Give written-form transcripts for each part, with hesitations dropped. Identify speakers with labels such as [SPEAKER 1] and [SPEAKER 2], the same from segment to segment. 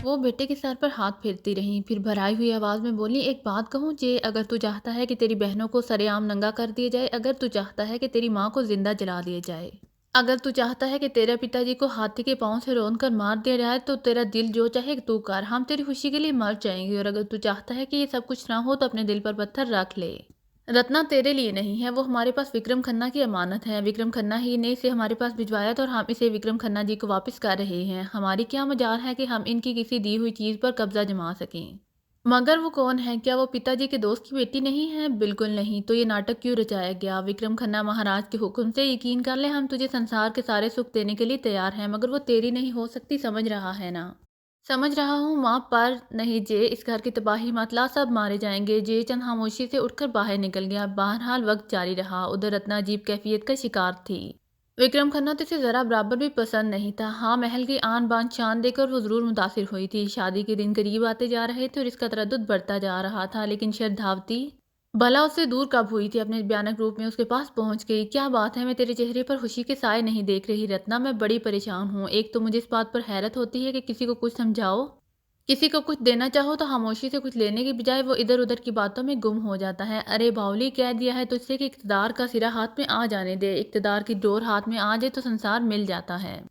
[SPEAKER 1] वो बेटे के सर पर हाथ फेरती रहीं, फिर भराई हुई आवाज़ में बोली, एक बात कहूँ जे, अगर तू चाहता है कि तेरी बहनों को सरेआम नंगा कर दिया जाए, अगर तू चाहता है कि तेरी माँ को जिंदा जला दिया जाए, अगर तू चाहता है कि तेरे पिताजी को हाथी के पाँव से रौंद कर मार दिया जाए, तो तेरा दिल जो चाहे तू कर, हम तेरी खुशी के लिए मर जाएंगे। और अगर तू चाहता है कि ये सब कुछ ना हो तो अपने दिल पर पत्थर रख ले। रत्ना तेरे लिए नहीं है, वो हमारे पास विक्रम खन्ना की अमानत है। विक्रम खन्ना ही ने इसे हमारे पास भिजवाया था और हम इसे विक्रम खन्ना जी को वापस कर रहे हैं। हमारी क्या मजाल है कि हम इनकी किसी दी हुई चीज़ पर कब्जा जमा सकें। मगर वो कौन है? क्या वो पिताजी के दोस्त की बेटी नहीं है? बिल्कुल नहीं। तो ये नाटक क्यों रचाया गया? विक्रम खन्ना महाराज के हुक्म से, यकीन कर ले, हम तुझे संसार के सारे सुख देने के लिए तैयार हैं, मगर वो तेरी नहीं हो सकती, समझ रहा है ना? समझ रहा हूँ माँ, पर नहीं जे, इस घर की तबाही मत ला, सब मारे जाएंगे। जे चंद खामोशी से उठकर बाहर निकल गया। बहरहाल वक्त जारी रहा। उधर रत्ना अजीब कैफियत का शिकार थी। विक्रम खन्ना तो इसे जरा बराबर भी पसंद नहीं था। हाँ, महल की आन बान शान देकर वो जरूर मुतासिर हुई थी। शादी के दिन करीब आते जा रहे थे और इसका तरद्दुद बढ़ता जा रहा था, लेकिन श्रद्धावती भला उससे दूर कब हुई थी? अपने भयानक रूप में उसके पास पहुंच गई। क्या बात है, मैं तेरे चेहरे पर खुशी के साए नहीं देख रही रत्ना, मैं बड़ी परेशान हूँ। एक तो मुझे इस बात पर हैरत होती है कि किसी को कुछ समझाओ, किसी को कुछ देना चाहो तो खामोशी से कुछ लेने की बजाय वो इधर उधर की बातों में गुम हो जाता है। अरे बावली, कह दिया है तुझसे कि इक़्तिदार का सिरा हाथ में आ जाने दे। इक़्तिदार की डोर हाथ में आ जाए तो संसार मिल जाता है।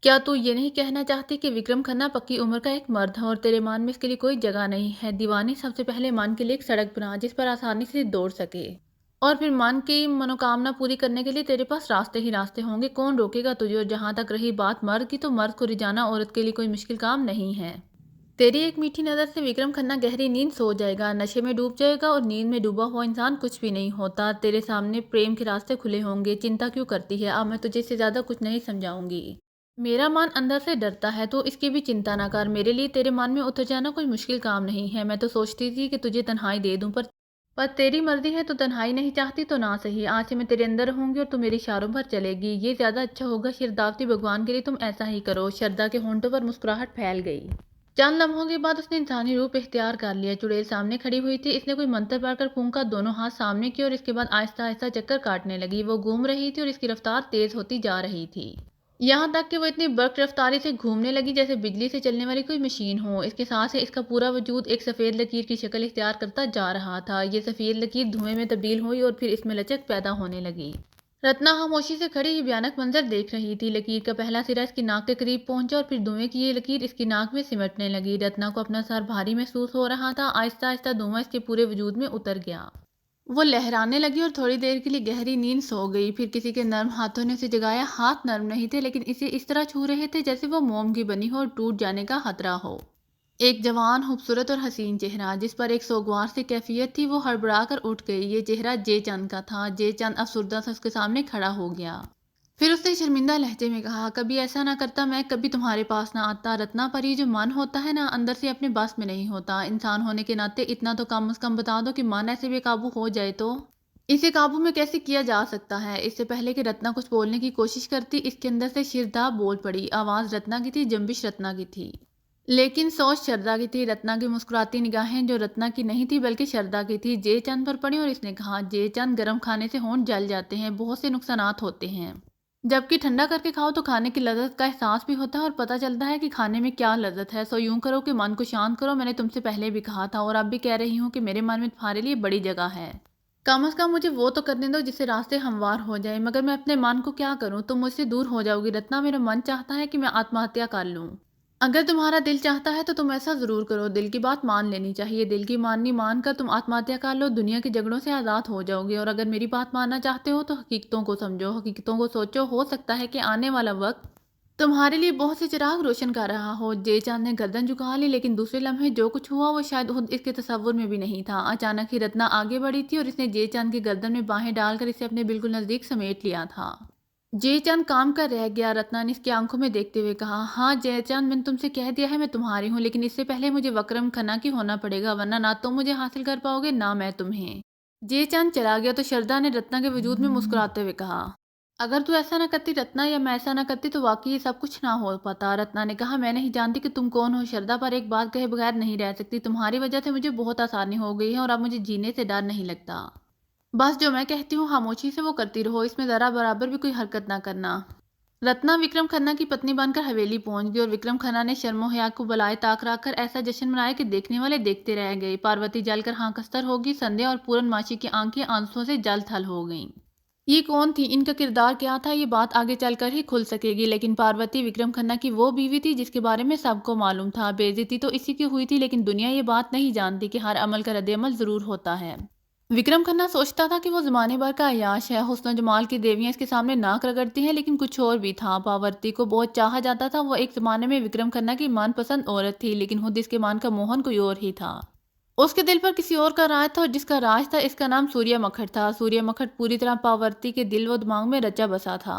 [SPEAKER 1] क्या तू ये नहीं कहना चाहती कि विक्रम खन्ना पक्की उम्र का एक मर्द है और तेरे मन में इसके लिए कोई जगह नहीं है? दीवानी सबसे पहले मन के लिए एक सड़क बना जिस पर आसानी से दौड़ सके, और फिर मन की मनोकामना पूरी करने के लिए तेरे पास रास्ते ही रास्ते होंगे। कौन रोकेगा तुझे? और जहां तक रही बात मर्द की, तो मर्द को रिझाना औरत के लिए कोई मुश्किल काम नहीं है। तेरी एक मीठी नज़र से विक्रम खन्ना गहरी नींद सो जाएगा, नशे में डूब जाएगा, और नींद में डूबा हुआ इंसान कुछ भी नहीं होता। तेरे सामने प्रेम के रास्ते खुले होंगे। चिंता क्यों करती है? अब मैं तुझे इससे ज़्यादा कुछ नहीं समझाऊंगी। मेरा मन अंदर से डरता है, तो इसकी भी चिंता ना कर। मेरे लिए तेरे मन में उतर जाना कोई मुश्किल काम नहीं है। मैं तो सोचती थी कि तुझे तन्हाई दे दूं, पर तेरी मर्जी है तो तन्हाई नहीं चाहती तो ना सही। आज से मैं तेरे अंदर रहूंगी और तू मेरे इशारों पर चलेगी। ये ज्यादा अच्छा होगा। शिरदावती, भगवान के लिए तुम ऐसा ही करो। श्रद्धा के होंठों पर मुस्कुराहट फैल गई। चंद लम्हों के बाद उसने इंसानी रूप इख्तियार कर लिया। चुड़ैल सामने खड़ी हुई थी। इसने कोई मंत्र पढ़कर फूंका, दोनों हाथ सामने किए और इसके बाद आहिस्ता आहिस्ता चक्कर काटने लगी। वो घूम रही थी और इसकी रफ्तार तेज होती जा रही थी, यहाँ तक कि वो इतनी बर्क रफ्तारी से घूमने लगी जैसे बिजली से चलने वाली कोई मशीन हो। इसके साथ से इसका पूरा वजूद एक सफ़ेद लकीर की शक्ल इख्तियार करता जा रहा था। ये सफ़ेद लकीर धुएं में तब्दील हुई और फिर इसमें लचक पैदा होने लगी। रत्ना खामोशी से खड़ी ये भयानक मंजर देख रही थी। लकीर का पहला सिरा इसकी नाक के करीब पहुंचा और फिर धुएं की ये लकीर इसकी नाक में सिमटने लगी। रत्ना को अपना सर भारी महसूस हो रहा था। आहिस्ता आहिस्ता धुआं इसके पूरे वजूद में उतर गया। वो लहराने लगी और थोड़ी देर के लिए गहरी नींद सो गई। फिर किसी के नर्म हाथों ने उसे जगाया। हाथ नर्म नहीं थे, लेकिन इसे इस तरह छू रहे थे जैसे वो मोम की बनी हो और टूट जाने का खतरा हो। एक जवान, खूबसूरत और हसीन चेहरा जिस पर एक सोगवार सी कैफियत थी, वो हड़बड़ा कर उठ गई। ये चेहरा जे चंद का था। जे चंद अफसुर्दा सा उसके सामने खड़ा हो गया। फिर उसने शर्मिंदा लहजे में कहा, कभी ऐसा ना करता, मैं कभी तुम्हारे पास ना आता रत्ना, पर ये जो मन होता है ना, अंदर से अपने बस में नहीं होता। इंसान होने के नाते इतना तो कम से कम बता दो कि मन ऐसे बेकाबू हो जाए तो इसे काबू में कैसे किया जा सकता है। इससे पहले कि रत्ना कुछ बोलने की कोशिश करती, इसके अंदर से शिरदा बोल पड़ी। आवाज रत्ना की थी, जंबिश रत्ना की थी, लेकिन सोच शरदा की थी। रत्ना की मुस्कुराती निगाहें जो रत्ना की नहीं थी बल्कि शरदा की थी, जे चंद पर पड़ी और इसने कहा, जे चंद, गर्म खाने से होंठ जल जाते हैं, बहुत से नुकसानात होते हैं, जबकि ठंडा करके खाओ तो खाने की लज्जत का एहसास भी होता है और पता चलता है कि खाने में क्या लज्जत है। सो यूं करो कि मन को शांत करो। मैंने तुमसे पहले भी कहा था और अब भी कह रही हूँ कि मेरे मन में तुम्हारे लिए बड़ी जगह है। कम से कम मुझे वो तो करने दो जिससे रास्ते हमवार हो जाए। मगर मैं अपने मन को क्या करूँ? तुम मुझसे दूर हो जाओगी रत्ना। मेरा मन चाहता है कि मैं आत्महत्या कर लूँ। अगर तुम्हारा दिल चाहता है तो तुम ऐसा जरूर करो। दिल की बात मान लेनी चाहिए। दिल की माननी मानकर तुम आत्महत्या कर लो, दुनिया के झगड़ों से आज़ाद हो जाओगे। और अगर मेरी बात मानना चाहते हो तो हकीकतों को समझो, हकीकतों को सोचो। हो सकता है कि आने वाला वक्त तुम्हारे लिए बहुत से चिराग रोशन कर रहा हो। जय चांद ने गर्दन झुका ली, लेकिन दूसरे लम्हे जो कुछ हुआ वो शायद खुद इसके तस्वुर में भी नहीं था। अचानक ही रत्ना आगे बढ़ी थी और इसने जय चांद की गर्दन में बाहें डालकर इसे अपने बिल्कुल नजदीक समेट लिया था। जयचंद काम कर रह गया, रत्ना ने इसकी आंखों में देखते हुए कहा। हाँ जयचंद, मैंने तुमसे कह दिया है मैं तुम्हारी हूँ, लेकिन इससे पहले मुझे वक्रम खन्ना की होना पड़ेगा, वरना ना तुम मुझे हासिल कर पाओगे ना मैं तुम्हें। जयचंद चला गया तो श्रद्धा ने रत्ना के वजूद में मुस्कुराते हुए कहा, अगर तू ऐसा ना करती रत्ना, या मैं ऐसा ना करती, तो वाकई ये सब कुछ ना हो पाता। रत्ना ने कहा, मैं नहीं जानती कि तुम कौन हो श्रद्धा, पर एक बात कहे बगैर नहीं रह सकती। तुम्हारी वजह से मुझे बहुत आसानी हो गई है और अब मुझे जीने से डर नहीं लगता। बस जो मैं कहती हूँ खामोशी से वो करती रहो, इसमें ज़रा बराबर भी कोई हरकत ना करना। रत्ना विक्रम खन्ना की पत्नी बनकर हवेली पहुंच गई और विक्रम खन्ना ने शर्मो हया को बुलाए ताक रखकर ऐसा जश्न मनाया कि देखने वाले देखते रह गए। पार्वती जलकर हाँकस्तर होगी। संध्या और पूरनमासी की आंखें आंसुओं से जल थल हो गईं। ये कौन थी, इनका किरदार क्या था, ये बात आगे चलकर ही खुल सकेगी। लेकिन पार्वती विक्रम खन्ना की वो बीवी थी जिसके बारे में सबको मालूम था। बेइज्जती तो इसी की हुई थी, लेकिन दुनिया ये बात नहीं जानती कि हर अमल का रद्द-ए-अमल जरूर होता है। विक्रम खन्ना सोचता था कि वो जमाने भर का अय्याश है, हुस्न जमाल की देवियां इसके सामने नाक रगड़ती हैं, लेकिन कुछ और भी था। पार्वती को बहुत चाहा जाता था। वो एक जमाने में विक्रम खन्ना की मनपसंद औरत थी, लेकिन खुद इसके मान का मोहन कोई और ही था। उसके दिल पर किसी और का राज था, और जिसका राज था इसका नाम सूर्य मखट था। सूर्य मखट पूरी तरह पार्वती के दिल व दिमाग में रचा बसा था,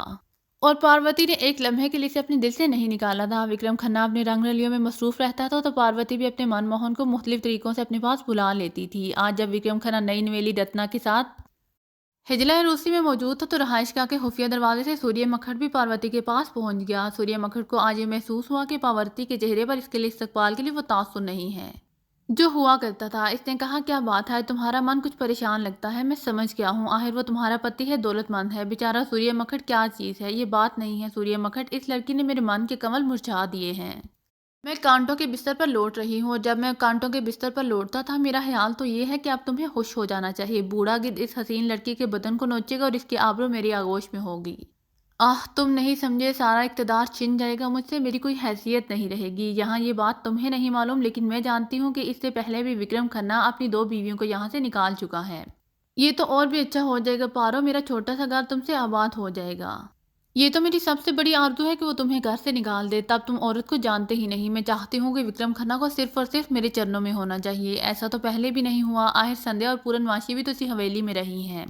[SPEAKER 1] और पार्वती ने एक लम्हे के लिए इसे अपने दिल से नहीं निकाला था। विक्रम खन्ना अपने रंगरलियों में मसरूफ रहता था, तो पार्वती भी अपने मनमोहन को मुख्तलिफ तरीकों से अपने पास बुला लेती थी। आज जब विक्रम खन्ना नई नवेली रत्ना के साथ हिजला रूसी में मौजूद था, तो रहायशगाह के खुफिया दरवाजे से सूर्य मखट भी पार्वती के पास पहुंच गया। सूर्य मखट को आज ये महसूस हुआ कि पार्वती के चेहरे पर इसके लिए इस्तकबाल के लिए वो तासुर नहीं है जो हुआ करता था। इसने कहा, क्या बात है, तुम्हारा मन कुछ परेशान लगता है। मैं समझ गया हूँ, आखिर वो तुम्हारा पति है, दौलतमंद है। बेचारा सूर्य मखट क्या चीज़ है, ये बात नहीं है सूर्य मखट। इस लड़की ने मेरे मन के कमल मुरझा दिए हैं। मैं कांटों के बिस्तर पर लौट रही हूँ, और जब मैं कांटों के बिस्तर पर लौटता था, मेरा ख्याल तो ये है कि अब तुम्हें खुश हो जाना चाहिए। बूढ़ा गिद्ध इस हसीन लड़की के बदन को नोचेगा और इसकी आबरू मेरी आगोश में होगी। आह, तुम नहीं समझे, सारा इक़्तिदार छिन जाएगा मुझसे, मेरी कोई हैसियत नहीं रहेगी यहाँ। ये बात तुम्हें नहीं मालूम, लेकिन मैं जानती हूँ कि इससे पहले भी विक्रम खन्ना अपनी 2 बीवियों को यहाँ से निकाल चुका है। ये तो और भी अच्छा हो जाएगा पारो, मेरा छोटा सा घर तुमसे आबाद हो जाएगा। ये तो मेरी सबसे बड़ी आरज़ू है कि वो तुम्हें घर से निकाल दे। तब तुम औरत को जानते ही नहीं। मैं चाहती हूँ कि विक्रम खन्ना को सिर्फ और सिर्फ मेरे चरणों में होना चाहिए। ऐसा तो पहले भी नहीं हुआ। आखिर संध्या और पूरनमासी भी तो इसी हवेली में रही हैं।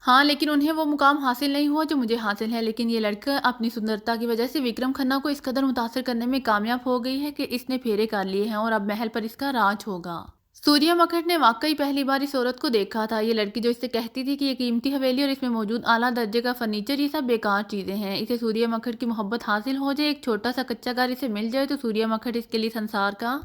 [SPEAKER 1] हाँ, लेकिन उन्हें वो मुकाम हासिल नहीं हुआ जो मुझे हासिल है। लेकिन ये लड़का अपनी सुंदरता की वजह से विक्रम खन्ना को इस कदर मुतासर करने में कामयाब हो गई है कि इसने फेरे कर लिए हैं, और अब महल पर इसका राज होगा। सूर्य मखट ने वाकई पहली बार इस औरत को देखा था। ये लड़की जो इससे कहती थी कि ये कीमती हवेली और इसमें मौजूद आला दर्जे का फर्नीचर, ये सब बेकार चीजें हैं। इसे सूर्य मखट की मोहब्बत हासिल हो जाए, एक छोटा सा कच्चा घर इसे मिल जाए, तो सूर्य मखट इसके लिए संसार का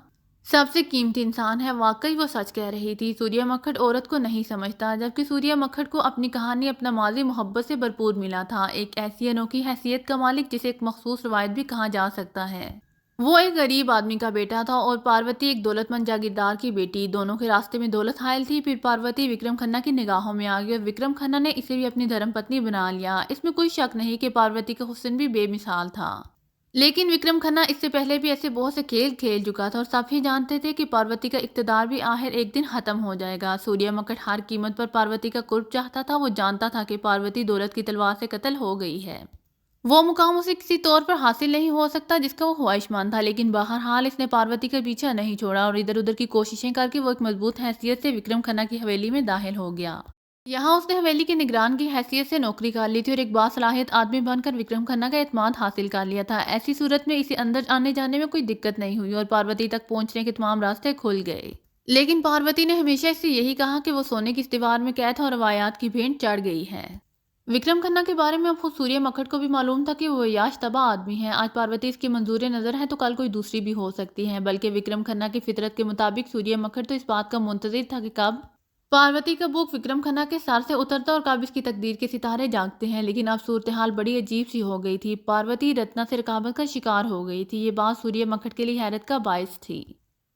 [SPEAKER 1] सबसे कीमती इंसान है। वाकई वो सच कह रही थी। सूर्य मखट औरत को नहीं समझता, जबकि सूर्य मखट को अपनी कहानी, अपना माजी मोहब्बत से भरपूर मिला था। एक ऐसी अनोखी हैसियत का मालिक जिसे एक मखसूस रवायत भी कहा जा सकता है। वो एक गरीब आदमी का बेटा था, और पार्वती एक दौलतमंद जागीरदार की बेटी। दोनों के रास्ते में दौलत हायल थी। फिर पार्वती विक्रम खन्ना की निगाहों में आ गई, और विक्रम खन्ना ने इसे भी अपनी धर्मपत्नी बना लिया। इसमें कोई शक नहीं कि पार्वती का हुस्न भी बेमिसाल था। लेकिन विक्रम खन्ना इससे पहले भी ऐसे बहुत से खेल खेल चुका था, और सब ही जानते थे कि पार्वती का इक़्तिदार भी आखिर एक दिन खत्म हो जाएगा। सूर्य मखट हर कीमत पर पार्वती का कुर्ब चाहता था। वो जानता था कि पार्वती दौलत की तलवार से कत्ल हो गई है। वो मुकाम उसे किसी तौर पर हासिल नहीं हो सकता जिसका वो ख्वाहिशमंद था। लेकिन बहरहाल इसने पार्वती का पीछा नहीं छोड़ा, और इधर उधर की कोशिशें करके वो एक मजबूत हैसियत से विक्रम खन्ना की हवेली में दाखिल हो गया। यहाँ उसने हवेली के निगरान की हैसियत से नौकरी कर ली थी, और एक बासलाहियत आदमी बनकर विक्रम खन्ना का एतमाद हासिल कर लिया था। ऐसी सूरत में इसे अंदर आने जाने में कोई दिक्कत नहीं हुई, और पार्वती तक पहुंचने के तमाम रास्ते खुल गए। लेकिन पार्वती ने हमेशा इससे यही कहा कि वो सोने की इस दीवार में कैद है और रवायात की भेंट चढ़ गई है। विक्रम खन्ना के बारे में अब खुद सूर्य मखट को भी मालूम था कि वो याश तबाह आदमी है। आज पार्वती इसकी मंजूर नजर है, तो कल कोई दूसरी भी हो सकती है। बल्कि विक्रम खन्ना की फितरत के मुताबिक सूर्य मखट तो इस बात का मुंतजिर था कि कब पार्वती का बुक विक्रम खन्ना के सर से उतरता और कब इसकी तकदीर के सितारे जागते हैं। लेकिन अब सूरत हाल बड़ी अजीब सी हो गई थी। पार्वती रत्ना से रकाबत का शिकार हो गई थी। ये बात सूर्य मखट के लिए हैरत का बायस थी।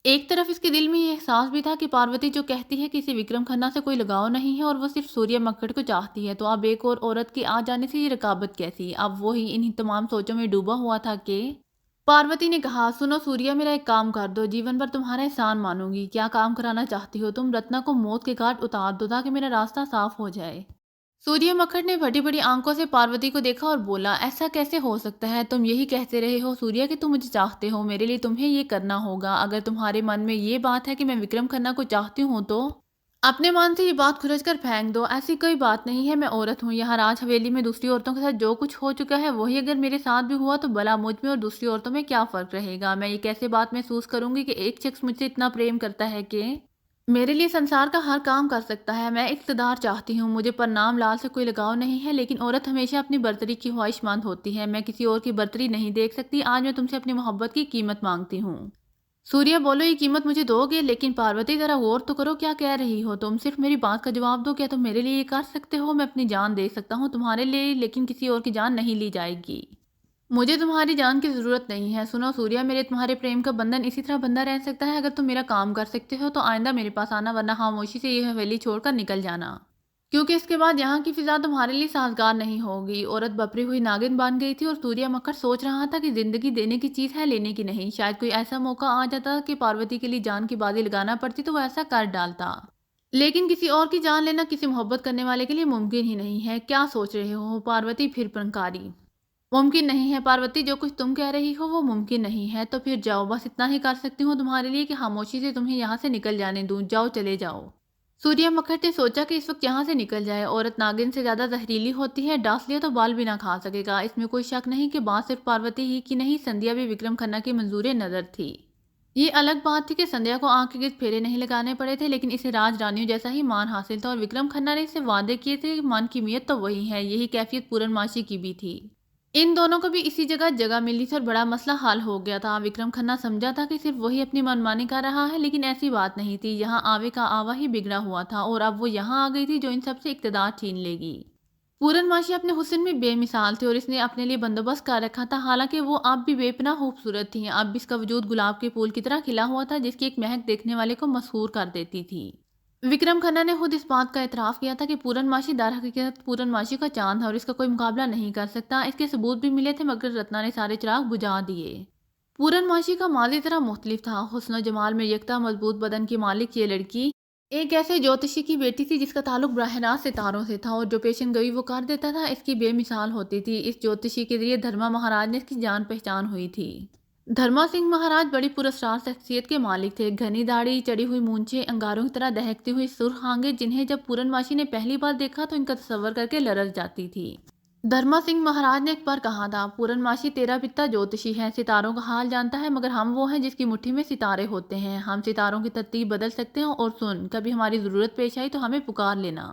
[SPEAKER 1] एक तरफ इसके दिल में ये एहसास भी था कि पार्वती जो कहती है कि इसे विक्रम खन्ना से कोई लगाव नहीं है और वो सिर्फ सूर्य मक्कड़ को चाहती है, तो अब एक और औरत के आ जाने से ये रकाबत कैसी। अब वो ही इन्हीं तमाम सोचों में डूबा हुआ था कि पार्वती ने कहा, सुनो सूर्या, मेरा एक काम कर दो, जीवन भर तुम्हारा एहसान मानूंगी। क्या काम कराना चाहती हो तुम? रत्ना को मौत के घाट उतार दो ताकि मेरा रास्ता साफ हो जाए। सूर्य मक्खड़ ने बड़ी बड़ी आंखों से पार्वती को देखा और बोला, ऐसा कैसे हो सकता है? तुम यही कहते रहे हो सूर्या कि तुम मुझे चाहते हो। मेरे लिए तुम्हें ये करना होगा। अगर तुम्हारे मन में ये बात है कि मैं विक्रम खन्ना को चाहती हूँ तो अपने मन से ये बात खुरच कर फेंक दो। ऐसी कोई बात नहीं है। मैं औरत हूँ। यहाँ राज हवेली में दूसरी औरतों के साथ जो कुछ हो चुका है वही अगर मेरे साथ भी हुआ तो भला मुझ में और दूसरी औरतों में क्या फर्क रहेगा? मैं ये कैसे बात महसूस करूंगी कि एक शख्स मुझसे इतना प्रेम करता है कि मेरे लिए संसार का हर काम कर सकता है। मैं इक़्तिदार चाहती हूँ। मुझे पर नाम लाल से कोई लगाव नहीं है, लेकिन औरत हमेशा अपनी बर्तरी की ख्वाहिशमंद होती है। मैं किसी और की बर्तरी नहीं देख सकती। आज मैं तुमसे अपनी मोहब्बत की कीमत मांगती हूँ। सूर्या बोलो, ये कीमत मुझे दोगे? लेकिन पार्वती जरा गौर तो करो, क्या कह रही हो तुम? सिर्फ मेरी बात का जवाब दो। क्या तुम मेरे लिए ये कर सकते हो? मैं अपनी जान दे सकता हूँ तुम्हारे लिए, लेकिन किसी और की जान नहीं ली जाएगी। मुझे तुम्हारी जान की ज़रूरत नहीं है। सुनो सूर्या, मेरे तुम्हारे प्रेम का बंधन इसी तरह बंधा रह सकता है अगर तुम मेरा काम कर सकते हो तो आइंदा मेरे पास आना, वरना खामोशी से ये हवेली छोड़कर निकल जाना। क्योंकि इसके बाद यहाँ की फिजा तुम्हारे लिए साजगार नहीं होगी। औरत बपरी हुई नागिन बन गई थी और सूर्या मक्खर सोच रहा था कि जिंदगी देने की चीज़ है, लेने की नहीं। शायद कोई ऐसा मौका आ जाता कि पार्वती के लिए जान की बाजी लगाना पड़ती तो वो ऐसा कर डालता। लेकिन किसी और की जान लेना किसी मोहब्बत करने वाले के लिए मुमकिन ही नहीं है। क्या सोच रहे हो? पार्वती फिर पंकारी। मुमकिन नहीं है पार्वती, जो कुछ तुम कह रही हो वो मुमकिन नहीं है। तो फिर जाओ, बस इतना ही कर सकती हूँ तुम्हारे लिए कि खामोशी से तुम्हें यहाँ से निकल जाने दूँ। जाओ, चले जाओ। सूर्या मक्खर ने सोचा कि इस वक्त यहाँ से निकल जाए। औरत नागिन से ज्यादा जहरीली होती है, डांस लिया तो बाल भी ना खा सकेगा। इसमें कोई शक नहीं कि बात सिर्फ पार्वती ही की नहीं, संध्या भी विक्रम खन्ना की मंजूर नजर थी। ये अलग बात थी कि संध्या को आंख के गिर्द फेरे नहीं लगाने पड़े थे, लेकिन इसे राज रानियों जैसा ही मान हासिल था और विक्रम खन्ना ने इससे वादे किए थे कि मन की नीयत तो वही है। यही कैफियत पूरनमाशी की भी थी। इन दोनों को भी इसी जगह जगह मिली थी और बड़ा मसला हल हो गया था। विक्रम खन्ना समझा था कि सिर्फ वही अपनी मनमानी कर रहा है, लेकिन ऐसी बात नहीं थी। यहाँ आवे का आवा ही बिगड़ा हुआ था और अब वो यहाँ आ गई थी जो इन सबसे इक्तदार छीन लेगी। पूरनमाशी अपने हुस्न में बेमिसाल थी और इसने अपने लिए बंदोबस्त कर रखा था। हालांकि वो अब भी बेपनाह खूबसूरत थी। अब भी इसका वजूद गुलाब के फूल की तरह खिला हुआ था, जिसकी एक महक देखने वाले को मशहूर कर देती थी। विक्रम खन्ना ने खुद इस बात का एतराफ़ किया था कि पूरनमाशी दर हकीकत पूरनमाशी का चांद है और इसका कोई मुकाबला नहीं कर सकता। इसके सबूत भी मिले थे, मगर रत्ना ने सारे चिराग बुझा दिए। पूरनमाशी का माजी तरह मुख्तलिफ था। हुस्न और जमाल में यकता मजबूत बदन की मालिक ये लड़की एक ऐसे ज्योतिषी की बेटी थी जिसका ताल्लुक बराह रास्त सितारों से था और जो पेशन गोई वो कर देता था इसकी बेमिसाल होती थी। इस ज्योतिषी के जरिए धर्मा महाराज ने इसकी जान पहचान हुई थी। धर्मा सिंह महाराज बड़ी पुरस्कार शख्सियत के मालिक थे। घनी दाढ़ी, चढ़ी हुई मूंछें, अंगारों की तरह दहकती हुई सुर्ख आंखें, जिन्हें जब पूरनमाशी ने पहली बार देखा तो इनका तस्वर करके लरज जाती थी। धर्मा सिंह महाराज ने एक बार कहा था, पूरनमाशी तेरा पिता ज्योतिषी है, सितारों का हाल जानता है, मगर हम वो हैं जिसकी मुट्ठी में सितारे होते हैं। हम सितारों की तरतीब बदल सकते हैं। और सुन, कभी हमारी ज़रूरत पेश आई तो हमें पुकार लेना।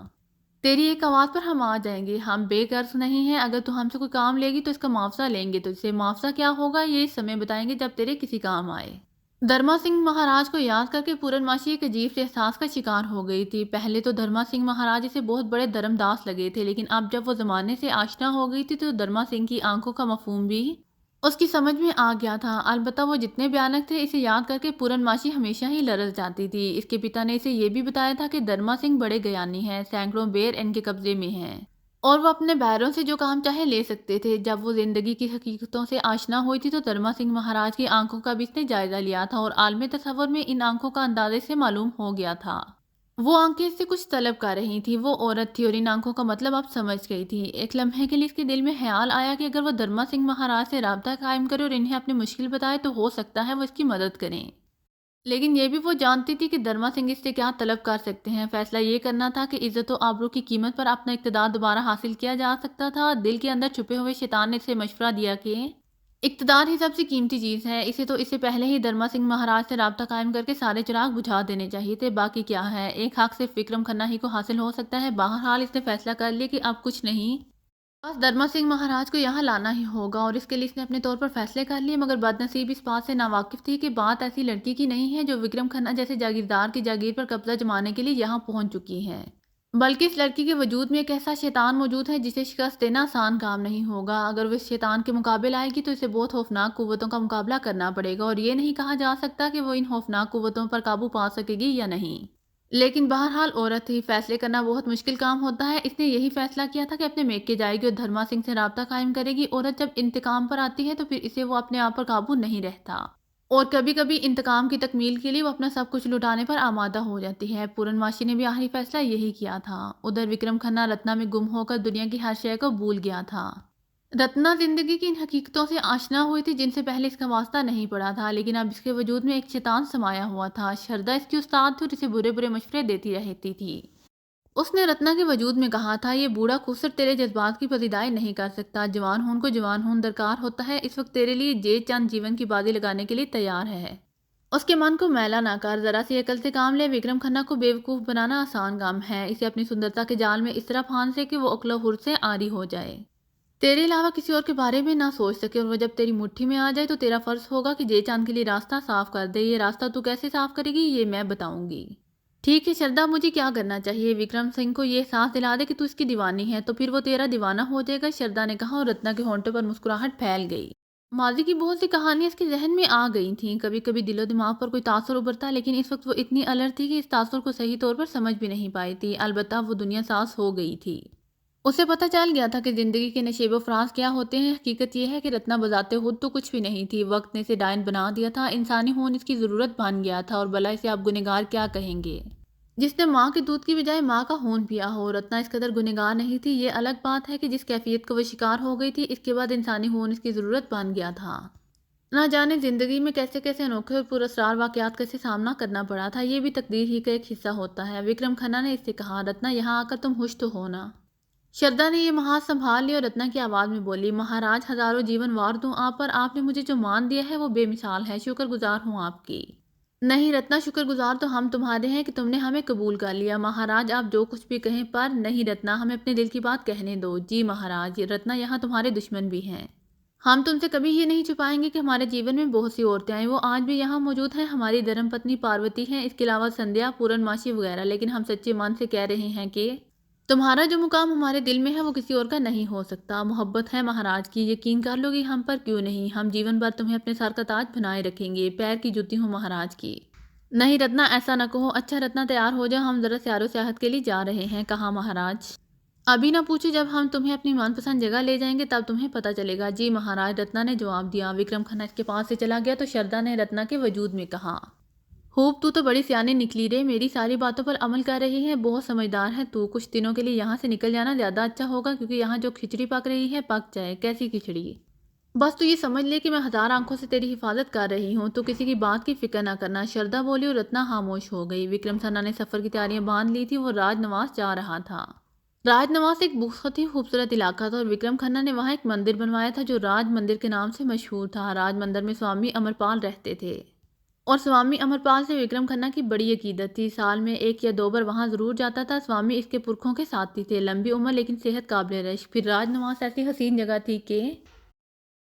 [SPEAKER 1] तेरी एक आवाज़ पर हम आ जाएंगे। हम बेकर्ज नहीं हैं। अगर तू हमसे कोई काम लेगी तो इसका मुआवजा लेंगे। तो इससे मुआवजा क्या होगा ये इस समय बताएंगे जब तेरे किसी काम आए। धर्मा सिंह महाराज को याद करके पूरनमाशी एक अजीब से एहसास का शिकार हो गई थी। पहले तो धर्मा सिंह महाराज इसे बहुत बड़े धर्मदास लगे थे, लेकिन अब जब वो ज़माने से आशना हो गई थी तो धर्मा सिंह की आंखों का मफहूम भी उसकी समझ में आ गया था। अलबत्ता वो जितने भयानक थे, इसे याद करके पूरनमाशी हमेशा ही लरज जाती थी। इसके पिता ने इसे ये भी बताया था कि धर्मा सिंह बड़े गयानी हैं, सैकड़ों बेर इनके कब्जे में हैं और वो अपने बैरों से जो काम चाहे ले सकते थे। जब वो जिंदगी की हकीकतों से आशना हुई थी तो धर्मा सिंह महाराज की आंखों का भी इसने जायजा लिया था और आलमी तसव्वुर में इन आंखों का अंदाजे से मालूम हो गया था। वो आंखें इससे कुछ तलब कर रही थी। वो औरत थी और इन आंखों का मतलब अब समझ गई थी। एक लम्हे के लिए इसके दिल में ख्याल आया कि अगर वो धर्मा सिंह महाराज से राब्ता कायम करे और इन्हें अपनी मुश्किल बताए तो हो सकता है वो इसकी मदद करें। लेकिन ये भी वो जानती थी कि धर्मा सिंह इससे क्या तलब कर सकते हैं। फैसला ये करना था कि इज्जत और आबरू की कीमत पर अपना इक़्तिदार दोबारा हासिल किया जा सकता था। दिल के अंदर छुपे हुए शैतान ने इसे मशवरा दिया कि इक़्तिदार ही सबसे कीमती चीज़ है। इसे तो इससे पहले ही धर्मा सिंह महाराज से राब्ता कायम करके सारे चिराग बुझा देने चाहिए थे। बाकी क्या है, एक हक सिर्फ विक्रम खन्ना ही को हासिल हो सकता है। बहरहाल इसने फैसला कर लिया कि अब कुछ नहीं, बस धर्मा सिंह महाराज को यहाँ लाना ही होगा और इसके लिए इसने अपने तौर पर फैसले कर लिए। मगर बदनसीब इस बात से नावाकिफ थी कि बात ऐसी लड़की की नहीं है जो विक्रम खन्ना जैसे जागीरदार की जागीर पर कब्जा जमाने के लिए यहाँ पहुंच चुकी है, बल्कि इस लड़की के वजूद में एक ऐसा शैतान मौजूद है जिसे शिकस्त देना आसान काम नहीं होगा। अगर वो इस शैतान के मुकाबले आएगी तो इसे बहुत खौफनाक कुव्वतों का मुकाबला करना पड़ेगा और ये नहीं कहा जा सकता कि वो इन खौफनाक कुव्वतों पर काबू पा सकेगी या नहीं। लेकिन बहरहाल औरत थी, फैसले करना बहुत मुश्किल काम होता है। इसने यही फैसला किया था कि अपने मेके जाएगी और धर्मा सिंह से राब्ता कायम करेगी। औरत जब इंतकाम पर आती है तो फिर इसे वो अपने आप पर काबू नहीं रहता और कभी कभी इंतकाम की तकमील के लिए वो अपना सब कुछ लुटाने पर आमादा हो जाती है। पूरनमाशी ने भी आखिरी फैसला यही किया था। उधर विक्रम खन्ना रत्ना में गुम होकर दुनिया की हर शय को भूल गया था। रत्ना जिंदगी की इन हकीकतों से आशना हुई थी जिनसे पहले इसका वास्ता नहीं पड़ा था, लेकिन अब इसके वजूद में एक शैतान समाया हुआ था। शरदा इसकी उस्ताद थी और इसे बुरे बुरे मशवरे देती रहती थी। उसने रत्ना के वजूद में कहा था, ये बूढ़ा खुसर तेरे जज्बात की पजीदाई नहीं कर सकता। जवान होने को जवान होन दरकार होता है। इस वक्त तेरे लिए जे चंद जीवन की बाजी लगाने के लिए तैयार है। उसके मन को मैला ना कर, जरा सी अकल से काम ले। विक्रम खन्ना को बेवकूफ़ बनाना आसान काम है। इसे अपनी सुंदरता के जाल में इस तरह फांद से कि वो अक्ल हुर से आरी हो जाए, तेरे अलावा किसी और के बारे में ना सोच सके। और वह जब तेरी मुट्ठी में आ जाए तो तेरा फर्ज होगा कि जे चांद के लिए रास्ता साफ कर दे। ये रास्ता तू कैसे साफ करेगी ये मैं बताऊंगी। ठीक है श्रद्धा, मुझे क्या करना चाहिए? विक्रम सिंह को ये एहसास दिला दे कि तू इसकी दीवानी है, तो फिर वो तेरा दीवाना हो जाएगा, श्रद्धा ने कहा और रत्ना के होंठों पर मुस्कुराहट फैल गई। माजी की बहुत सी कहानियां इसके जहन में आ गई थीं। कभी कभी दिलो दिमाग पर कोई तासुर उभरता, लेकिन इस वक्त वो इतनी अलर्ट थी कि इस तासुर को सही तौर पर समझ भी नहीं पाई थी। अलबत्ता वो दुनिया सास हो गई थी। उसे पता चल गया था कि जिंदगी के नशेबो फराज क्या होते हैं। हकीकत यह है कि रत्ना बजाते खुद तो कुछ भी नहीं थी। वक्त ने इसे डायन बना दिया था। इंसानी होन इसकी ज़रूरत बन गया था और भला इसे आप गुनहगार क्या कहेंगे, जिसने माँ के दूध की बजाय माँ का खून पिया हो। रत्ना इस कदर गुनहगार नहीं थी। ये अलग बात है कि जिस कैफियत का वो शिकार हो गई थी, इसके बाद इंसानी खून इसकी ज़रूरत बन गया था। ना जाने ज़िंदगी में कैसे कैसे अनोखे और पुरस्कार वाक़यात का इसे सामना करना पड़ा था। ये भी तकदीर ही का एक हिस्सा होता है। विक्रम खन्ना ने इससे कहा, रत्ना यहाँ आकर तुम खुश तो हो ना? श्रद्धा ने ये महाज संभाल लिया और रत्ना की आवाज़ में बोली, महाराज हजारों जीवन वार दूं आप पर, आपने मुझे जो मान दिया है वो बेमिसाल है। शुक्रगुजार हूँ आपकी। नहीं रत्ना, शुक्रगुजार तो हम तुम्हारे हैं कि तुमने हमें कबूल कर लिया। महाराज आप जो कुछ भी कहें, पर नहीं रत्ना, हमें अपने दिल की बात कहने दो। जी महाराज, रत्ना यहाँ तुम्हारे दुश्मन भी हैं। हम तुमसे कभी ये नहीं छुपाएंगे कि हमारे जीवन में बहुत सी औरतें आई, वो आज भी यहाँ मौजूद हैं। हमारी धर्मपत्नी पार्वती हैं, इसके अलावा संध्या, पूर्णमासी वगैरह। लेकिन हम सच्चे मन से कह रहे हैं कि तुम्हारा जो मुकाम हमारे दिल में है वो किसी और का नहीं हो सकता। मोहब्बत है महाराज की, यकीन कर लोगी हम पर? क्यों नहीं, हम जीवन भर तुम्हें अपने सर का ताज बनाए रखेंगे। पैर की जूती हूँ महाराज की। नहीं रत्ना, ऐसा न कहो। अच्छा रत्ना, तैयार हो जाओ, हम जरा सैरो सियाहत के लिए जा रहे हैं। कहाँ महाराज? अभी ना पूछो, जब हम तुम्हें अपनी मनपसंद जगह ले जाएंगे तब तुम्हें पता चलेगा। जी महाराज, रत्ना ने जवाब दिया। विक्रम खन्ना इसके पास से चला गया तो श्रद्धा ने रत्ना के वजूद में कहा, खूब, तू तो बड़ी सियानी निकली रे, मेरी सारी बातों पर अमल कर रही है, बहुत समझदार है तू। कुछ दिनों के लिए यहाँ से निकल जाना ज़्यादा अच्छा होगा, क्योंकि यहाँ जो खिचड़ी पक रही है पक जाए। कैसी खिचड़ी? बस तू ये समझ ले कि मैं हजार आंखों से तेरी हिफाजत कर रही हूँ, तो किसी की बात की फिक्र ना करना। श्रद्धा बोली और रत्ना खामोश हो गई। विक्रम खन्ना ने सफ़र की तैयारियां बांध ली थी। वो राजनवास जा रहा था। राजनवास एक बहुत ही खूबसूरत इलाका था और विक्रम खन्ना ने वहाँ एक मंदिर बनवाया था जो राज मंदिर के नाम से मशहूर था। राज मंदिर में स्वामी अमरपाल रहते थे और स्वामी अमरपाल से विक्रम खन्ना की बड़ी अकीदत थी। साल में 1 या 2 बार वहाँ ज़रूर जाता था। स्वामी इसके पुरखों के साथी थे, लंबी उम्र लेकिन सेहत काबिल रश। फिर राजनवास ऐसी हसीन जगह थी कि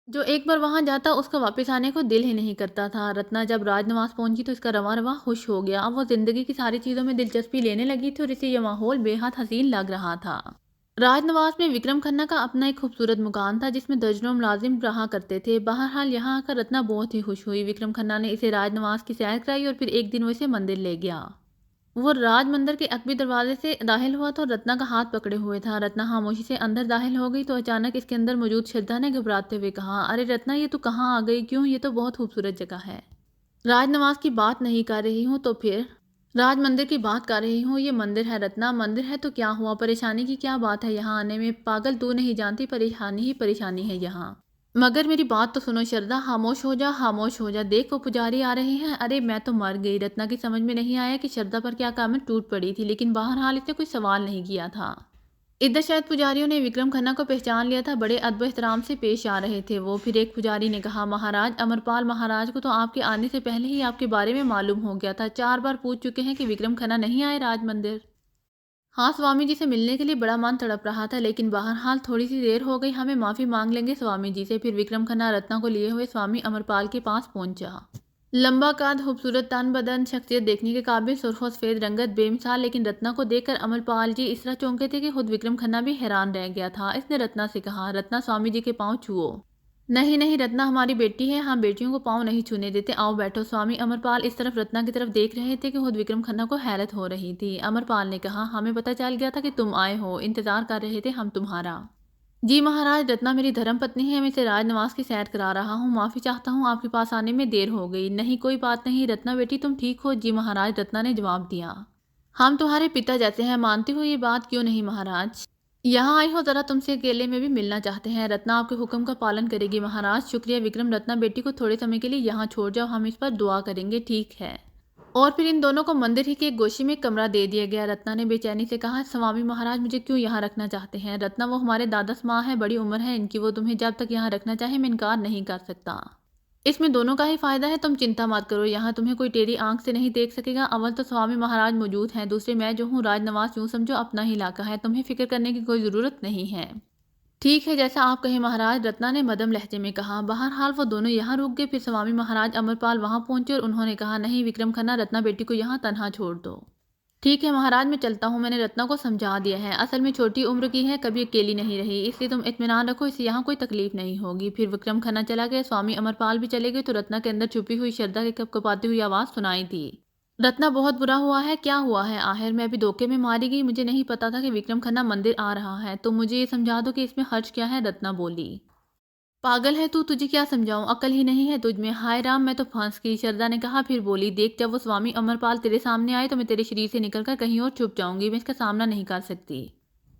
[SPEAKER 1] जो एक बार वहाँ जाता उसका वापस आने को दिल ही नहीं करता था। रत्ना जब राजनिवास पहुंची तो इसका रवा रवा खुश हो गया। अब वो जिंदगी की सारी चीज़ों में दिलचस्पी लेने लगी थी और इसे यह माहौल बेहद हसीन लग रहा था। राजनिवास में विक्रम खन्ना का अपना एक खूबसूरत मकान था जिसमें दर्जनों मुलाजिम रहा करते थे। बहरहाल यहाँ आकर रत्ना बहुत ही खुश हुई। विक्रम खन्ना ने इसे राजनिवास की सैर कराई और फिर एक दिन वो इसे मंदिर ले गया। वो राज मंदिर के अकबी दरवाजे से दाखिल हुआ तो रत्ना का हाथ पकड़े हुए था। रत्ना खामोशी से अंदर दाखिल हो गई तो अचानक इसके अंदर मौजूद श्रद्धा ने घबराते हुए कहा, अरे रत्ना, ये तू कहाँ आ गई? क्यों? ये तो बहुत खूबसूरत जगह है। राजनवास की बात नहीं कर रही हूँ तो फिर? राज मंदिर की बात कर रही हूँ। ये मंदिर है रत्ना, मंदिर है तो क्या हुआ? परेशानी की क्या बात है यहाँ आने में? पागल, तू नहीं जानती, परेशानी ही परेशानी है यहाँ। मगर मेरी बात तो सुनो श्रद्धा, खामोश हो जा, खामोश हो जा। देख वो पुजारी आ रहे हैं। अरे मैं तो मर गई। रत्ना की समझ में नहीं आया कि श्रद्धा पर क्या काम टूट पड़ी थी, लेकिन बहरहाल इसने कोई सवाल नहीं किया था। इधर शायद पुजारियों ने विक्रम खन्ना को पहचान लिया था। बड़े अदब एहतराम से पेश आ रहे थे वो। फिर एक पुजारी ने कहा, महाराज अमरपाल महाराज को तो आपके आने से पहले ही आपके बारे में मालूम हो गया था। 4 बार पूछ चुके हैं कि विक्रम खन्ना नहीं आए राज मंदिर। हाँ, स्वामी जी से मिलने के लिए बड़ा मन तड़प रहा था, लेकिन बहरहाल थोड़ी सी देर हो गई। हमें माफ़ी मांग लेंगे स्वामी जी से। फिर विक्रम खन्ना रत्ना को लिए हुए स्वामी अमरपाल के पास पहुंचा। लंबा काद, खूबसूरत तन बदन, शख्सियत देखने के काबिल, सुर्ख सफेद रंगत, बेमिसाल। लेकिन रत्ना को देखकर अमरपाल जी इस तरह चौंके थे कि खुद विक्रम खन्ना भी हैरान रह गया था। इसने रत्ना से कहा, रत्ना, स्वामी जी के पाँव छुओ। नहीं नहीं रत्ना, हमारी बेटी है, हम बेटियों को पाँव नहीं छूने देते। आओ बैठो। स्वामी अमरपाल इस तरफ रत्ना की तरफ देख रहे थे कि खुद विक्रम खन्ना को हैरत हो रही थी। अमरपाल ने कहा, हमें पता चल गया था कि तुम आए हो, इंतजार कर रहे थे हम तुम्हारा। जी महाराज, रत्ना मेरी धर्म पत्नी है, मैं इसे राजनिवास की सैर करा रहा हूँ। माफ़ी चाहता हूँ, आपके पास आने में देर हो गई। नहीं कोई बात नहीं रत्ना बेटी, तुम ठीक हो? जी महाराज, रत्ना ने जवाब दिया। हम तुम्हारे पिता जैसे हैं, मानती हो ये बात? क्यों नहीं महाराज। यहाँ आई हो, ज़रा तुमसे अकेले में भी मिलना चाहते हैं। रत्ना आपके हुक्म का पालन करेगी महाराज। शुक्रिया विक्रम। रत्ना बेटी को थोड़े समय के लिए यहाँ छोड़ जाओ, हम इस पर दुआ करेंगे, ठीक है? और फिर इन दोनों को मंदिर ही के एक गोशी में कमरा दे दिया गया। रत्ना ने बेचैनी से कहा, स्वामी महाराज मुझे क्यों यहाँ रखना चाहते हैं? रत्ना, वो हमारे दादा माँ है, बड़ी उम्र है इनकी, वो तुम्हें जब तक यहाँ रखना चाहे मैं इनकार नहीं कर सकता। इसमें दोनों का ही फायदा है, तुम चिंता मत करो। यहाँ तुम्हें कोई टेढ़ी आंख से नहीं देख सकेगा। अव्वल तो स्वामी महाराज मौजूद हैं, दूसरे मैं जो हूँ राजनिवास, यूँ समझो अपना ही इलाका है, तुम्हें फिक्र करने की कोई ज़रूरत नहीं है। ठीक है, जैसा आप कहें महाराज, रत्ना ने मध्यम लहजे में कहा। बहरहाल वो दोनों यहाँ रुक गए। फिर स्वामी महाराज अमरपाल वहाँ पहुंचे और उन्होंने कहा, नहीं विक्रम खन्ना, रत्ना बेटी को यहाँ तनहा छोड़ दो। ठीक है महाराज, मैं चलता हूँ, मैंने रत्ना को समझा दिया है। असल में छोटी उम्र की है, कभी अकेली नहीं रही, इसलिए तुम इत्मीनान रखो, इससे यहाँ कोई तकलीफ नहीं होगी। फिर विक्रम खन्ना चला गया। स्वामी अमरपाल भी चले गए तो रत्ना के अंदर छुपी हुई श्रद्धा की कपकपाती हुई आवाज़ सुनाई दी। रत्ना, बहुत बुरा हुआ है। क्या हुआ है आखिर? मैं अभी धोखे में मारी गई, मुझे नहीं पता था कि विक्रम खन्ना मंदिर आ रहा है, तो मुझे ये समझा दो कि इसमें हर्ज क्या है। रत्ना बोली। पागल है तू, तुझे क्या समझाऊं, अकल ही नहीं है तुझ में। हाय राम, मैं तो फंस गई, श्रद्धा ने कहा। फिर बोली, देख, जब वो स्वामी अमरपाल तेरे सामने आए तो मैं तेरे शरीर से निकलकर कहीं और छुप जाऊंगी, मैं इसका सामना नहीं कर सकती।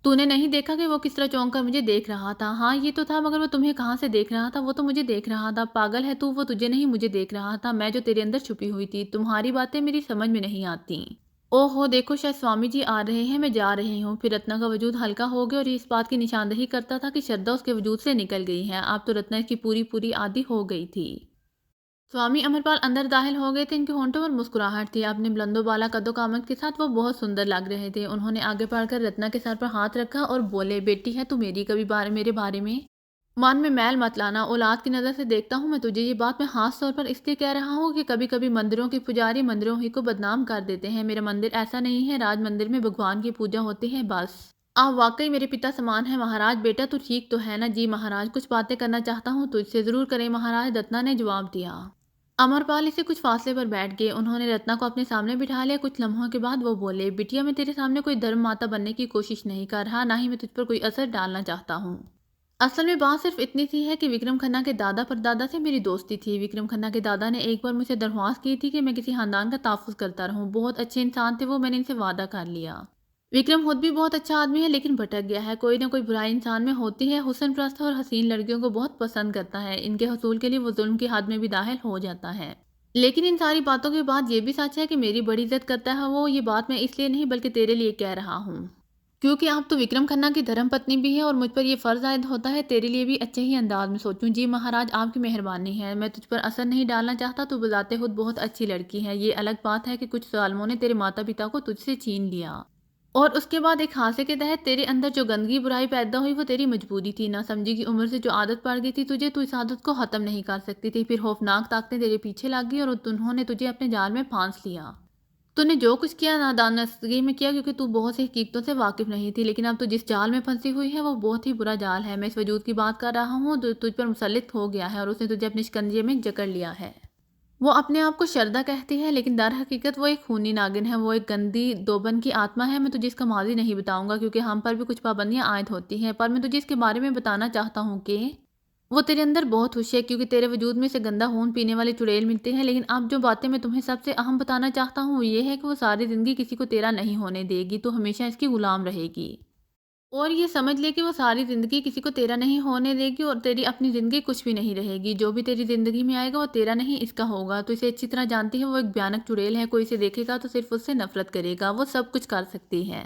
[SPEAKER 1] तूने नहीं देखा कि वो किस तरह चौंक कर मुझे देख रहा था? हाँ ये तो था, मगर वो तुम्हें कहाँ से देख रहा था? वो तो मुझे देख रहा था। पागल है तू, वो तुझे नहीं मुझे देख रहा था, मैं जो तेरे अंदर छुपी हुई थी। तुम्हारी बातें मेरी समझ में नहीं आती। ओहो देखो, शायद स्वामी जी आ रहे हैं, मैं जा रही हूँ। फिर रत्ना का वजूद हल्का हो गया और ये इस बात की निशानदही करता था कि श्रद्धा उसके वजूद से निकल गई है। अब तो रत्ना इसकी पूरी पूरी आदी हो गई थी। स्वामी अमरपाल अंदर दाखिल हो गए थे। इनके होंठों पर मुस्कुराहट थी। अपने बुलंदो बाला कदो कामत के साथ वो बहुत सुंदर लग रहे थे। उन्होंने आगे बढ़कर रत्ना के सर पर हाथ रखा और बोले, बेटी है तू मेरी, कभी मेरे बारे में मन में मैल मत लाना। औलाद की नज़र से देखता हूँ मैं तुझे। ये बात मैं खास तौर पर इसलिए कह रहा हूँ कि कभी कभी मंदिरों के पुजारी मंदिरों ही को बदनाम कर देते हैं। मेरा मंदिर ऐसा नहीं है, राज मंदिर में भगवान की पूजा होती है बस। आप वाकई मेरे पिता समान है महाराज। बेटा तू ठीक तो है ना? जी महाराज, कुछ बातें करना चाहता हूँ तुझसे। जरूर करें महाराज, रत्ना ने जवाब दिया। अमरपाल इसे कुछ फासले पर बैठ गए। उन्होंने रत्ना को अपने सामने बिठा लिया। कुछ लम्हों के बाद वो बोले, बिटिया मैं तेरे सामने कोई धर्म माता बनने की कोशिश नहीं कर रहा, ना ही मैं तुझ पर कोई असर डालना चाहता हूँ। असल में बात सिर्फ इतनी सी है कि विक्रम खन्ना के दादा परदादा से मेरी दोस्ती थी। विक्रम खन्ना के दादा ने एक बार मुझसे दरख्वास्त की थी कि मैं किसी खानदान का तहफ़्फ़ुज़ करता रहूं। बहुत अच्छे इंसान थे वो, मैंने इनसे वादा कर लिया। विक्रम खुद भी बहुत अच्छा आदमी है, लेकिन भटक गया है। कोई ना कोई बुराई इंसान में होती है। हुस्न प्रस्त और हसीन लड़कियों को बहुत पसंद करता है। इनके हसूल के लिए वो जुल्म की हद में भी दाखिल हो जाता है। लेकिन इन सारी बातों के बाद ये भी सच है कि मेरी बड़ी इज्जत करता है वो। ये बात मैं इसलिए नहीं बल्कि तेरे लिए कह रहा हूँ, क्योंकि आप तो विक्रम खन्ना की धर्मपत्नी भी है और मुझ पर यह फ़र्ज़ आयद होता है तेरे लिए भी अच्छे ही अंदाज में सोचूं। जी महाराज, आपकी मेहरबानी है। मैं तुझ पर असर नहीं डालना चाहता। तू बजाते खुद बहुत अच्छी लड़की है। ये अलग बात है कि कुछ ज़ालिमों ने तेरे माता पिता को तुझसे छीन लिया और उसके बाद एक हादसे के तहत तेरे अंदर जो गंदगी बुराई पैदा हुई वो तेरी मजबूरी थी। ना समझी की उम्र से जो आदत पड़ गई थी तुझे, तू इस आदत को ख़त्म नहीं कर सकती थी। फिर खौफनाक ताकतें तेरे पीछे लग गई और उन्होंने तुझे अपने जाल में फांस लिया। तूने जो कुछ किया नादानस्तगी में किया, क्योंकि तू बहुत सी हकीकतों से वाकिफ नहीं थी। लेकिन अब तो जिस जाल में फंसी हुई है वो बहुत ही बुरा जाल है। मैं इस वजूद की बात कर रहा हूँ जो तुझ पर मुसल्लित हो गया है और उसने तुझे अपने शिकंजे में जकड़ लिया है। वो अपने आप को श्रद्धा कहती है, लेकिन दर हकीकत वो एक खूनी नागिन है। वो एक गंदी दोबन की आत्मा है। मैं तुझे इसका माजी नहीं बताऊंगा क्योंकि हम पर भी कुछ पाबंदियां आयद होती हैं, पर मैं तुझे इसके बारे में बताना चाहता हूँ कि वो तेरे अंदर बहुत खुश है, क्योंकि तेरे वजूद में से गंदा खून पीने वाले चुड़ैल मिलते हैं। लेकिन अब जो बातें मैं तुम्हें सबसे अहम बताना चाहता हूँ वो ये है कि वो सारी ज़िंदगी किसी को तेरा नहीं होने देगी। तो हमेशा इसकी गुलाम रहेगी। और ये समझ ले कि वो सारी ज़िंदगी किसी को तेरा नहीं होने देगी और तेरी अपनी ज़िंदगी कुछ भी नहीं रहेगी। जो भी तेरी ज़िंदगी में आएगा वो तेरा नहीं, इसका होगा। तो इसे अच्छी तरह जानती है। वो एक भयानक चुड़ैल है। कोई इसे देखेगा तो सिर्फ उससे नफरत करेगा। वो सब कुछ कर सकती है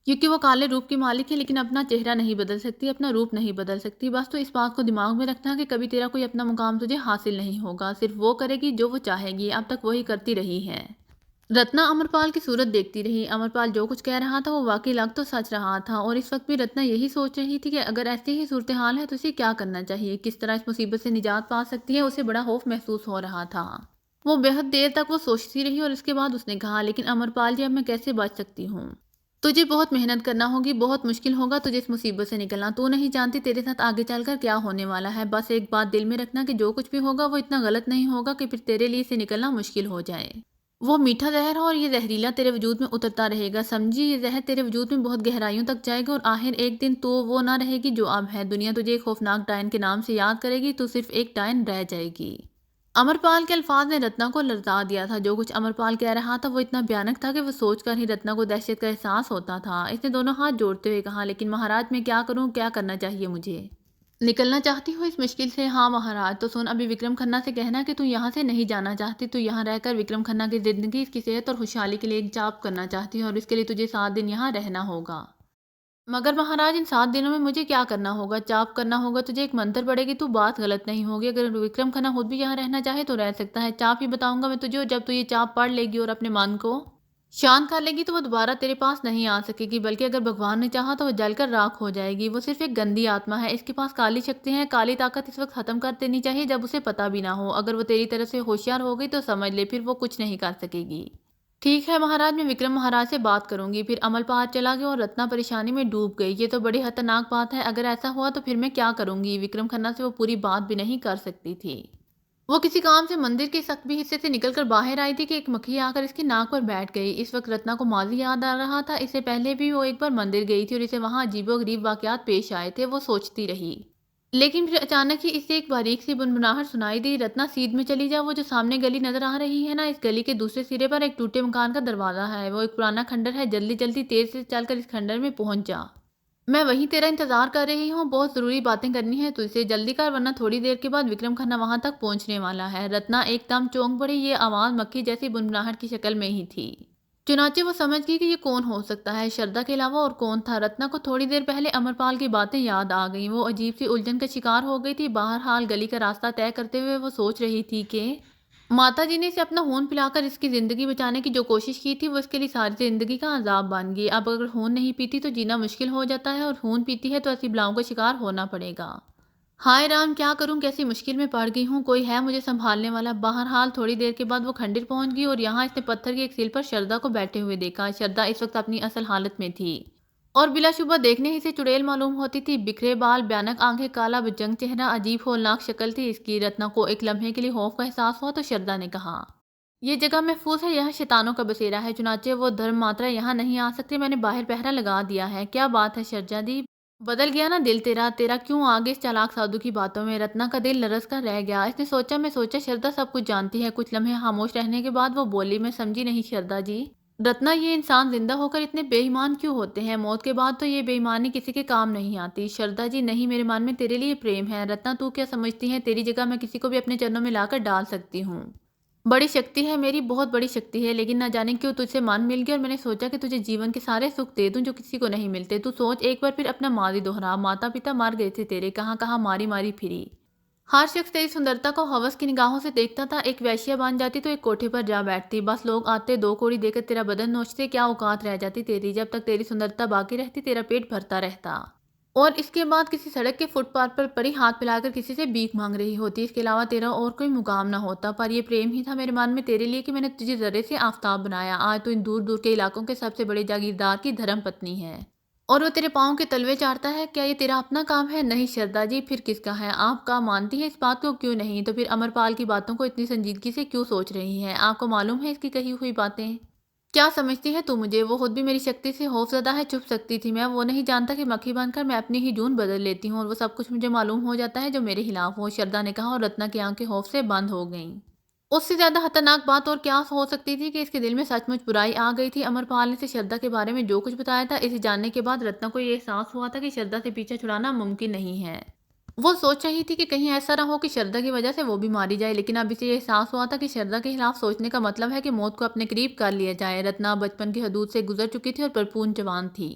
[SPEAKER 1] क्योंकि वो काले रूप की मालिक है, लेकिन अपना चेहरा नहीं बदल सकती, अपना रूप नहीं बदल सकती। बस तो इस बात को दिमाग में रखना कि कभी तेरा कोई अपना मुकाम तुझे हासिल नहीं होगा। सिर्फ वो करेगी जो वो चाहेगी। अब तक वही करती रही है। रत्ना अमरपाल की सूरत देखती रही। अमरपाल जो कुछ कह रहा था वो वाकई लग तो सच रहा था और इस वक्त भी रत्ना यही सोच रही थी कि अगर ऐसी ही सूरत हाल है तो उसे क्या करना चाहिए, किस तरह इस मुसीबत से निजात पा सकती है। उसे बड़ा खौफ महसूस हो रहा था। वो बेहद देर तक वो सोचती रही और उसके बाद उसने कहा, लेकिन अमरपाल जी, अब मैं कैसे बच सकती हूँ? तुझे बहुत मेहनत करना होगी, बहुत मुश्किल होगा तुझे इस मुसीबत से निकलना। तू नहीं जानती तेरे साथ आगे चलकर क्या होने वाला है। बस एक बात दिल में रखना कि जो कुछ भी होगा वो इतना गलत नहीं होगा कि फिर तेरे लिए इसे निकलना मुश्किल हो जाए। वो मीठा जहर है और ये जहरीला तेरे वजूद में उतरता रहेगा, समझी? ये जहर तेरे वजूद में बहुत गहराइयों तक जाएगा और आखिर एक दिन तो वो ना रहेगी जो अब है। दुनिया तुझे एक खौफनाक डायन के नाम से याद करेगी। तू सिर्फ एक डायन रह जाएगी। अमरपाल के अल्फाज ने रत्ना को ललचा दिया था। जो कुछ अमरपाल कह रहा था वो इतना भयानक था कि वो सोचकर ही रत्ना को दहशत का एहसास होता था। इसने दोनों हाथ जोड़ते हुए कहा, लेकिन महाराज मैं क्या करूं, क्या करना चाहिए मुझे? निकलना चाहती हो इस मुश्किल से? हाँ महाराज। तो सुन, अभी विक्रम खन्ना से कहना कि तू यहाँ से नहीं जाना चाहती। तू यहाँ रहकर विक्रम खन्ना की जिंदगी, इसकी सेहत और खुशहाली के लिए एक जाप करना चाहती है और इसके लिए तुझे 7 दिन यहाँ रहना होगा। मगर महाराज, इन 7 दिनों में मुझे क्या करना होगा? जाप करना होगा। तुझे एक मंत्र पड़ेगी। तू बात गलत नहीं होगी। अगर विक्रम खन्ना खुद भी यहाँ रहना चाहे तो रह सकता है। चाप ही बताऊंगा मैं तुझे और जब तू ये चाप पढ़ लेगी और अपने मन को शांत कर लेगी तो वो दोबारा तेरे पास नहीं आ सकेगी, बल्कि अगर भगवान ने चाहा तो वो जलकर राख हो जाएगी। वो सिर्फ एक गंदी आत्मा है। इसके पास काली शक्ति है। काली ताकत इस वक्त खत्म कर देनी चाहिए जब उसे पता भी ना हो। अगर वो तेरी तरफ से होशियार हो गई तो समझ ले, फिर वो कुछ नहीं कर सकेगी। ठीक है महाराज, मैं विक्रम महाराज से बात करूंगी। फिर अमलपाल चला गया और रत्ना परेशानी में डूब गई। ये तो बड़ी खतरनाक बात है, अगर ऐसा हुआ तो फिर मैं क्या करूंगी। विक्रम खन्ना से वो पूरी बात भी नहीं कर सकती थी। वो किसी काम से मंदिर के सख्बी हिस्से से निकलकर बाहर आई थी कि एक मक्खी आकर इसकी नाक पर बैठ गई। इस वक्त रत्ना को माजी याद आ रहा था। इससे पहले भी वो एक बार मंदिर गई थी और इसे वहां अजीबोगरीब वाकयात पेश आए थे। वो सोचती रही, लेकिन फिर अचानक ही इसे एक बारीक सी बुनबुनाहट सुनाई दी। रत्ना, सीध में चली जा, वो जो सामने गली नजर आ रही है ना, इस गली के दूसरे सिरे पर एक टूटे मकान का दरवाजा है। वो एक पुराना खंडर है। जल्दी जल्दी तेज से चलकर इस खंडर में पहुंच जा। मैं वहीं तेरा इंतजार कर रही हूँ। बहुत जरूरी बातें करनी है तुझसे, जल्दी कर, वरना थोड़ी देर के बाद विक्रम खन्ना वहां तक पहुंचने वाला है। रत्ना एकदम चौंक पड़ी। ये आवाज मक्खी जैसी बुनबुनाहट की शक्ल में ही थी। चुनाचे वो समझ गई कि ये कौन हो सकता है, श्रद्धा के अलावा और कौन था। रत्ना को थोड़ी देर पहले अमरपाल की बातें याद आ गईं। वो अजीब सी उलझन का शिकार हो गई थी। बहरहाल गली का रास्ता तय करते हुए वो सोच रही थी कि माता जी ने इसे अपना खून पिलाकर इसकी ज़िंदगी बचाने की जो कोशिश की थी, वो इसके लिए सारी ज़िंदगी का अज़ाब बन गई। अब अगर खून नहीं पीती तो जीना मुश्किल हो जाता है, और खून पीती है तो ऐसी बलाओं का शिकार होना पड़ेगा। हाय राम, क्या करूं, कैसी मुश्किल में पड़ गई हूँ, कोई है मुझे संभालने वाला। बहरहाल थोड़ी देर के बाद वो खंडिर पहुंच गई और यहाँ इसने पत्थर की एक सील पर श्रद्धा को बैठे हुए देखा। श्रद्धा इस वक्त अपनी असल हालत में थी और बिलाशुबा देखने ही से चुड़ैल मालूम होती थी। बिखरे बाल, भयानक आंखें, काला बजंग चेहरा, अजीब होलनाक शक्ल थी इसकी। रत्ना को एक लम्हे के लिए खौफ का एहसास हुआ तो श्रद्धा ने कहा, ये जगह महफूज है, यह शैतानों का बसेरा है, चुनाचे वो धर्म मात्रा यहाँ नहीं आ सकती। मैंने बाहर पहरा लगा दिया है। क्या बात है शर्जा दी, बदल गया ना दिल तेरा, तेरा क्यों आगे इस चालाक साधु की बातों में। रत्ना का दिल लरस कर रह गया। इसने सोचा, मैं सोचा श्रद्धा सब कुछ जानती है। कुछ लम्हे खामोश रहने के बाद वो बोली, मैं समझी नहीं श्रद्धा जी। रत्ना, ये इंसान जिंदा होकर इतने बेईमान क्यों होते हैं, मौत के बाद तो ये बेईमानी किसी के काम नहीं आती। श्रद्धा जी, नहीं, मेरे मन में तेरे लिए प्रेम है। रत्ना, तू क्या समझती है, तेरी जगह मैं किसी को भी अपने चरणों में लाकर डाल सकती हूँ। बड़ी शक्ति है मेरी, बहुत बड़ी शक्ति है, लेकिन ना जाने क्यों तुझसे मन मिल गया और मैंने सोचा कि तुझे जीवन के सारे सुख दे दूं जो किसी को नहीं मिलते। तू सोच एक बार फिर अपना माजी दोहरा। माता पिता मर गए थे तेरे, कहाँ कहाँ मारी मारी फिरी। हर शख्स तेरी सुंदरता को हवस की निगाहों से देखता था। एक वैश्या बन जाती तो एक कोठे पर जा बैठती, बस लोग आते, दो कौड़ी देकर तेरा बदन नोचते। क्या औकात रह जाती तेरी। जब तक तेरी सुंदरता बाकी रहती तेरा पेट भरता रहता, और इसके बाद किसी सड़क के फुटपाथ पर पड़ी हाथ फैलाकर किसी से भीख मांग रही होती। इसके अलावा तेरा और कोई मुकाम ना होता। पर यह प्रेम ही था मेरे मन में तेरे लिए कि मैंने तुझे जर्रे से आफताब बनाया। आज तो इन दूर दूर के इलाकों के सबसे बड़े जागीरदार की धर्म पत्नी है और वो तेरे पाँव के तलवे चाटता है। क्या ये तेरा अपना काम है? नहीं श्रद्धा जी, फिर किसका है? आपका। मानती है इस बात को? क्यों नहीं, तो फिर अमरपाल की बातों को इतनी संजीदगी से क्यों सोच रही है? आपको मालूम है इसकी कही हुई बातें? क्या समझती है तू मुझे? वो खुद भी मेरी शक्ति से खौफजदा है, छुप सकती थी। मैं वो नहीं जानता कि मक्खी बनकर मैं अपनी ही जून बदल लेती हूँ और वो सब कुछ मुझे मालूम हो जाता है जो मेरे खिलाफ हो। श्रद्धा ने कहा और रत्ना की आंखें खौफ से बंद हो गईं। उससे ज्यादा खतरनाक बात और क्या हो सकती थी कि इसके दिल में सचमुच बुराई आ गई थी। अमरपाल ने इसे श्रद्धा के बारे में जो कुछ बताया था, इसे जानने के बाद रत्ना को ये एहसास हुआ था कि श्रद्धा से पीछा छुड़ाना मुमकिन नहीं है। वो सोच रही थी कि कहीं ऐसा ना हो कि श्रद्धा की वजह से वो भी मारी जाए, लेकिन अब इसे ये एहसास हुआ था कि श्रद्धा के खिलाफ सोचने का मतलब है कि मौत को अपने करीब कर लिया जाए। रत्ना बचपन की हदूद से गुजर चुकी थी और भरपूर जवान थी।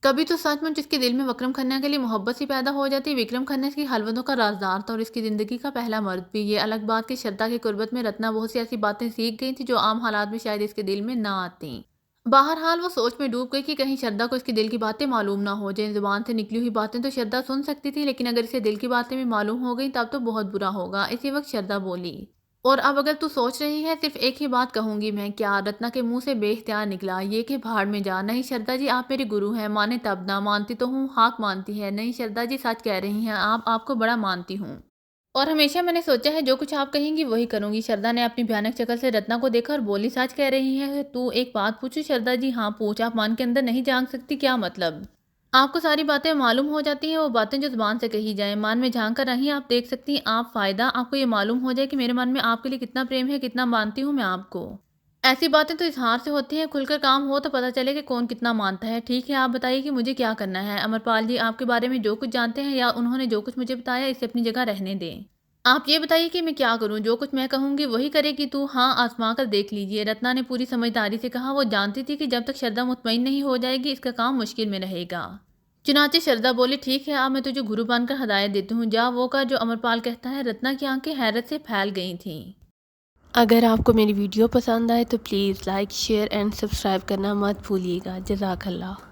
[SPEAKER 1] कभी तो सचमुच इसके दिल में विक्रम खन्ना के लिए मोहब्बत सी पैदा हो जाती। विक्रम खन्ना इसकी हलवतों का राजदार था और इसकी जिंदगी का पहला मर्द भी। ये अलग बात कि श्रद्धा की कुर्बत में रत्ना बहुत सी ऐसी बातें सीख गई थी जो आम हालात में शायद इसके दिल में ना आती। बहरहाल वो सोच में डूब गई कि कहीं श्रद्धा को इसके दिल की बातें मालूम ना हो जाए। जुबान से निकली हुई बातें तो श्रद्धा सुन सकती थी, लेकिन अगर इसे दिल की बातें भी मालूम हो गई तब तो बहुत बुरा होगा। इसी वक्त श्रद्धा बोली, और अब अगर तू सोच रही है, सिर्फ एक ही बात कहूंगी मैं। क्या? रत्ना के मुंह से बेख्तियार निकला, ये कि भाड़ में जा। नहीं श्रद्धा जी, आप मेरे गुरु हैं, माने तब ना। मानती तो हूँ, हाक मानती है। नहीं श्रद्धा जी, सच कह रही हैं आप, आपको बड़ा मानती हूँ और हमेशा मैंने सोचा है जो कुछ आप कहेंगी वही करूंगी। श्रद्धा ने अपनी भयानक शक्ल से रत्ना को देखा और बोली, सच कह रही है तू? एक बात पूछूं श्रद्धा जी? हाँ पूछ। आप मान के अंदर नहीं झांक सकती? क्या मतलब? आपको सारी बातें मालूम हो जाती हैं, वो बातें जो जुबान से कही जाए। मान में झांक कर नहीं आप देख सकती। आप फायदा, आपको ये मालूम हो जाए कि मेरे मन में आपके लिए कितना प्रेम है, कितना मानती हूँ मैं आपको। ऐसी बातें तो इजहार से होती हैं, खुलकर काम हो तो पता चले कि कौन कितना मानता है। ठीक है, आप बताइए कि मुझे क्या करना है। अमरपाल जी आपके बारे में जो कुछ जानते हैं या उन्होंने जो कुछ मुझे बताया, इसे अपनी जगह रहने दें। आप ये बताइए कि मैं क्या करूं? जो कुछ मैं कहूंगी वही करेगी तू? हाँ, आजमा कर देख लीजिए। रत्ना ने पूरी समझदारी से कहा। वो जानती थी कि जब तक श्रद्धा मुतमईन नहीं हो जाएगी इसका काम मुश्किल में रहेगा। चुनाचे श्रद्धा बोली, ठीक है, अब मैं तुझे गुरु बनकर हदायत देती हूँ, जा वो कर जो अमरपाल कहता है। रत्ना की आंखें हैरत से फैल गई थीं। अगर आपको मेरी वीडियो पसंद आए तो please like, share and subscribe करना मत भूलिएगा। जज़ाकल्लाह।